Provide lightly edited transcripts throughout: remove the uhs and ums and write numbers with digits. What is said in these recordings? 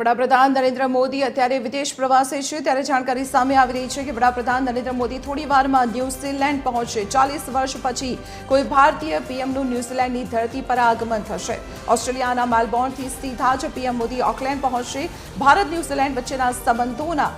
વડાપ્રધાન નરેન્દ્ર મોદી અત્યારે વિદેશ પ્રવાસે છે ત્યારે જાણકારી સામે આવી રહી છે કે વડાપ્રધાન નરેન્દ્ર મોદી થોડી વારમાં ન્યૂઝીલેન્ડ પહોંચશે। 40 વર્ષ પછી કોઈ ભારતીય પીએમનું ન્યૂઝીલેન્ડની ધરતી પર આગમન થશે। ઓસ્ટ્રેલિયાના મેલબોર્નથી સીધા જ પીએમ મોદી ઓકલેન્ડ પહોંચશે। ભારત ન્યૂઝીલેન્ડ વચ્ચેના સંબંધોના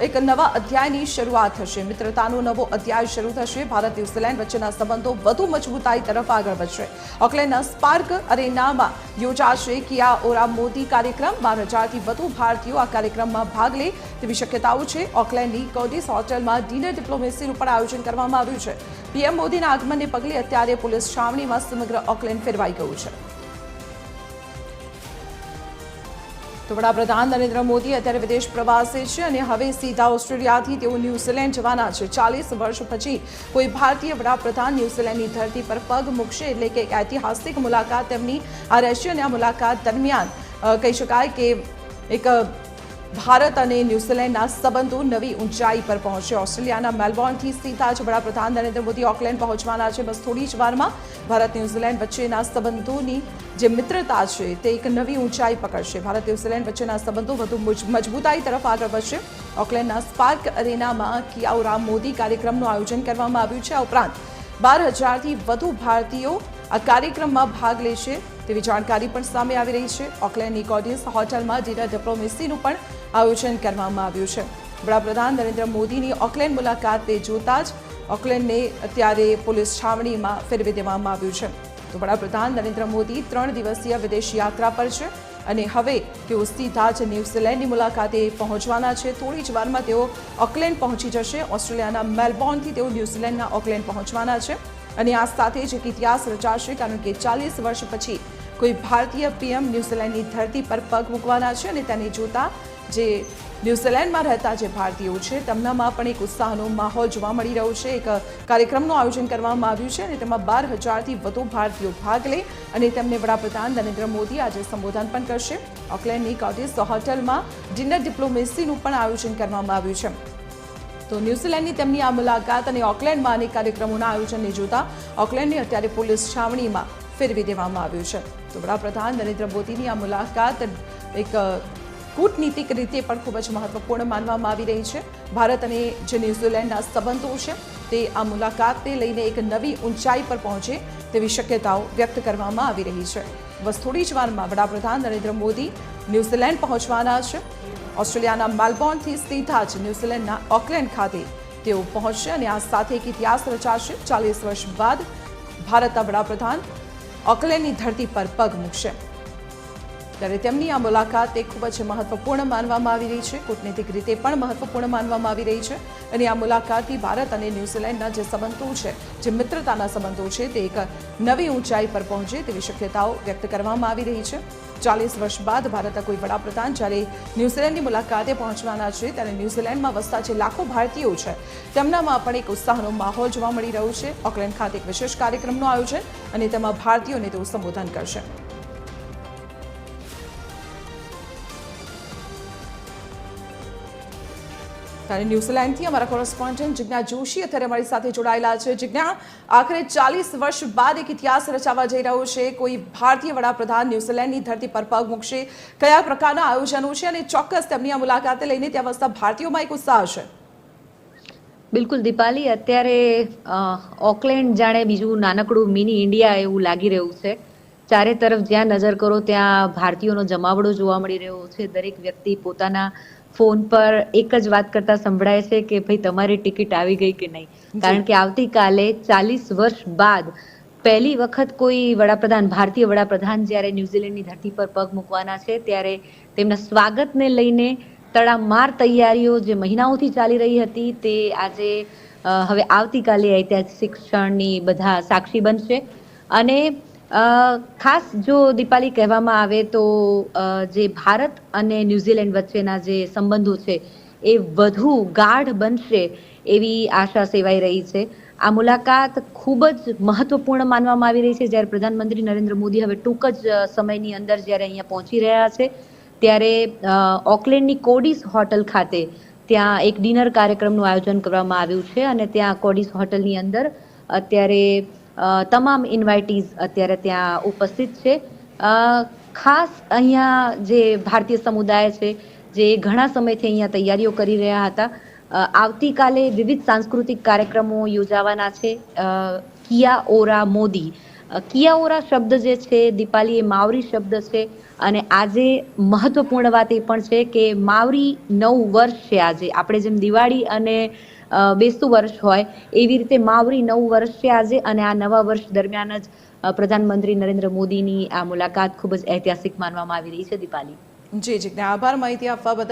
એક નવા અધ્યાયની શરૂઆત થશે। મિત્રતાનો નવો અધ્યાય શરૂ થશે। ભારત ન્યૂઝીલેન્ડ વચ્ચેના સંબંધો વધુ મજબૂતાઈ તરફ આગળ વધશે। ઓકલેન્ડના સ્પાર્ક અરેનામાં યોજાશે કિયા ઓરા મોદી કાર્યક્રમ। 12,000થી વધુ ભારતીયો આ કાર્યક્રમમાં ભાગ લે તેવી શક્યતાઓ છે। ઓકલેન્ડની કોડિસ હોટેલમાં ડિનર ડિપ્લોમેસીનું પણ આયોજન કરવામાં આવ્યું છે। પીએમ મોદીના આગમનને પગલે અત્યારે પોલીસ છાવણીમાં સમગ્ર ઓકલેન્ડ ફેરવાઈ ગયું છે। તો વડાપ્રધાન નરેન્દ્ર મોદી અત્યારે વિદેશ પ્રવાસે છે અને હવે સીધા ઓસ્ટ્રેલિયાથી તેઓ ન્યૂઝીલેન્ડ જવાના છે। 40 વર્ષ પછી કોઈ ભારતીય વડાપ્રધાન ન્યૂઝીલેન્ડની ધરતી પર પગ મૂકશે એટલે કે એક ઐતિહાસિક મુલાકાત તેમની આ રહેશે અને આ મુલાકાત દરમિયાન કહી શકાય કે એક ભારત અને ન્યૂઝીલેન્ડના સંબંધો નવી ઊંચાઈ પર પહોંચશે। ઓસ્ટ્રેલિયાના મેલબોર્નથી સીધા જ વડાપ્રધાન નરેન્દ્ર મોદી ઓકલેન્ડ પહોંચવાના છે। બસ થોડી જ વારમાં ભારત ન્યૂઝીલેન્ડ વચ્ચેના સંબંધોની જે મિત્રતા છે તે એક નવી ઊંચાઈ પકડશે। ભારત ન્યૂઝીલેન્ડ વચ્ચેના સંબંધો વધુ મજબૂતાઈ તરફ આગળ વધશે। ઓકલેન્ડના સ્પાર્ક અરેનામાં કિયા ઓરા મોદી કાર્યક્રમનું આયોજન કરવામાં આવ્યું છે। આ ઉપરાંત 12,000થી વધુ ભારતીયો આ કાર્યક્રમમાં ભાગ લેશે તેવી જાણકારી પણ સામે આવી રહી છે। ઓકલેન્ડની કોડિસ હોટેલમાં ડિનર ડિપ્લોમેસીનું પણ આયોજન કરવામાં આવ્યું છે। વડાપ્રધાન નરેન્દ્ર મોદીની ઓકલેન્ડ મુલાકાતે જોતા જ ઓકલેન્ડને અત્યારે પોલીસ છાવણીમાં ફેરવી દેવામાં આવ્યું છે। તો વડાપ્રધાન નરેન્દ્ર મોદી 3 દિવસીય વિદેશ યાત્રા પર છે અને હવે તેઓ સીધા જ ન્યૂઝીલેન્ડની મુલાકાતે પહોંચવાના છે। થોડી જ વારમાં તેઓ ઓકલેન્ડ પહોંચી જશે। ઓસ્ટ્રેલિયાના મેલબોર્નથી તેઓ ન્યૂઝીલેન્ડના ઓકલેન્ડ પહોંચવાના છે અને આ સાથે જ એક ઇતિહાસ રચાશે કારણ કે 40 વર્ષ પછી કોઈ ભારતીય પીએમ ન્યૂઝીલેન્ડની ધરતી પર પગ મૂકવાના છે અને તેને જોતા જે ન્યૂઝીલેન્ડમાં રહેતા જે ભારતીયો છે તેમનામાં પણ એક ઉત્સાહનો માહોલ જોવા મળી રહ્યો છે। એક કાર્યક્રમનું આયોજન કરવામાં આવ્યું છે અને તેમાં 12,000થી વધુ ભારતીયો ભાગ લે અને તેમને વડાપ્રધાન નરેન્દ્ર મોદી આજે સંબોધન પણ કરશે। ઓકલેન્ડની કોડિસ હોટેલમાં ડિનર ડિપ્લોમેસીનું પણ આયોજન કરવામાં આવ્યું છે। તો ન્યૂઝીલેન્ડની તેમની આ મુલાકાત અને ઓકલેન્ડમાં અનેક કાર્યક્રમોના આયોજનને જોતા ઓકલેન્ડને અત્યારે પોલીસ છાવણીમાં ફેરવી દેવામાં આવ્યું છે। તો વડાપ્રધાન નરેન્દ્ર મોદીની આ મુલાકાત એક કૂટનીતિક રીતે પણ ખૂબ જ મહત્વપૂર્ણ માનવામાં આવી રહી છે। ભારત અને જે ન્યૂઝીલેન્ડના સંબંધો છે તે આ મુલાકાતને લઈને એક નવી ઊંચાઈ પર પહોંચે તેવી શક્યતાઓ વ્યક્ત કરવામાં આવી રહી છે। બસ થોડી જ વારમાં વડાપ્રધાન નરેન્દ્ર મોદી ન્યૂઝીલેન્ડ પહોંચવાના છે। ઓસ્ટ્રેલિયાના મેલબોર્નથી સીધા જ ન્યૂઝીલેન્ડના ઓકલેન્ડ ખાતે તેઓ પહોંચશે અને આ સાથે એક ઇતિહાસ રચાશે। 40 વર્ષ બાદ ભારતના વડાપ્રધાન ઓકલેન્ડની ધરતી પર પગ મૂકશે ત્યારે તેમની આ મુલાકાત એક ખૂબ જ મહત્વપૂર્ણ માનવામાં આવી રહી છે। કૂટનીતિક રીતે પણ મહત્વપૂર્ણ માનવામાં આવી રહી છે અને આ મુલાકાતથી ભારત અને ન્યૂઝીલેન્ડના જે સંબંધો છે જે મિત્રતાના સંબંધો છે તે એક નવી ઊંચાઈ પર પહોંચે તેવી શક્યતાઓ વ્યક્ત કરવામાં આવી રહી છે। 40 વર્ષ બાદ ભારતના કોઈ વડાપ્રધાન જ્યારે ન્યૂઝીલેન્ડની મુલાકાતે પહોંચવાના છે ત્યારે ન્યૂઝીલેન્ડમાં વસતા જે લાખો ભારતીયો છે તેમનામાં પણ એક ઉત્સાહનો માહોલ જોવા મળી રહ્યો છે। ઓકલેન્ડ ખાતે એક વિશેષ કાર્યક્રમનું આયોજન અને તેમાં ભારતીયોને તેઓ સંબોધન કરશે। ન્યૂઝીલેન્ડથી અમારા કોરેસ્પોન્ડન્ટ જિજ્ઞા જોશી અત્યારે અમારી સાથે જોડાયેલા છે। જિજ્ઞા, આખરે 40 વર્ષ બાદ એક ઇતિહાસ રચાવા જઈ રહ્યો છે। કોઈ ભારતીય વડાપ્રધાન ન્યૂઝીલેન્ડની ધરતી પર પગ મૂકશે, કયા પ્રકારના આયોજનો છે અને ચોક્કસ તેમની આ મુલાકાતે લઈને ત્યાં વસતા ભારતીયોમાં એક ઉત્સાહ છે? બિલકુલ દીપાલી, અત્યારે ઓકલેન્ડ જાણે બીજું નાનકડું મિની ઇન્ડિયા એવું લાગી રહ્યું છે। ચારે તરફ જ્યાં નજર કરો ત્યાં ભારતીયોનો જમાવડો જોવા મળી રહ્યો છે। દરેક વ્યક્તિ પોતાના ફોન પર એક જ વાત કરતા સંભળાય છે કે ભાઈ તમારી ટિકિટ આવી ગઈ કે નહીં, કારણ કે આવતીકાલે 40 વર્ષ બાદ પહેલી વખત કોઈ વડાપ્રધાન, ભારતીય વડાપ્રધાન જ્યારે ન્યૂઝીલેન્ડની ધરતી પર પગ મૂકવાના છે ત્યારે તેમના સ્વાગતને લઈને તડામાર તૈયારીઓ જે મહિનાઓથી ચાલી રહી હતી તે આજે હવે આવતીકાલે ઐતિહાસિક ક્ષણની બધા સાક્ષી બનશે। અને ખાસ જો દીપાલી કહેવામાં આવે તો જે ભારત અને ન્યૂઝીલેન્ડ વચ્ચેના જે સંબંધો છે એ વધુ ગાઢ બનશે એવી આશા સેવાઈ રહી છે। આ મુલાકાત ખૂબ જ મહત્વપૂર્ણ માનવામાં આવી રહી છે। જ્યારે પ્રધાનમંત્રી નરેન્દ્ર મોદી હવે ટૂંક જ સમયની અંદર જ્યારે અહીંયા પહોંચી રહ્યા છે ત્યારે ઓકલેન્ડની કોડિસ હોટલ ખાતે ત્યાં એક ડિનર કાર્યક્રમનું આયોજન કરવામાં આવ્યું છે અને ત્યાં કોડિસ હોટલની અંદર અત્યારે તમામ ઇન્વાઇટીઝ અત્યારે ત્યાં ઉપસ્થિત છે। ખાસ અહીંયા જે ભારતીય સમુદાય છે જે ઘણા સમયથી અહીંયા તૈયારીઓ કરી રહ્યા હતા, આવતીકાલે વિવિધ સાંસ્કૃતિક કાર્યક્રમો યોજાવાના છે. કિયા ઓરા મોદી, કિયા ઓરા શબ્દ જે છે દીપાલી, એ માવરી શબ્દ છે. અને આજે મહત્વપૂર્ણ વાત એ પણ છે કે માવરી નવું વર્ષ છે આજે. આપણે જેમ દિવાળી અને બેસતું વર્ષ હોય એવી રીતે માવરી નવું વર્ષ છે આજે. અને આ નવા વર્ષ દરમિયાન જ પ્રધાનમંત્રી નરેન્દ્ર મોદીની આ મુલાકાત ખૂબ જ ઐતિહાસિક માનવામાં આવી રહી છે. દીપાલી, જી, આભાર માહિતી આપવા બદલ.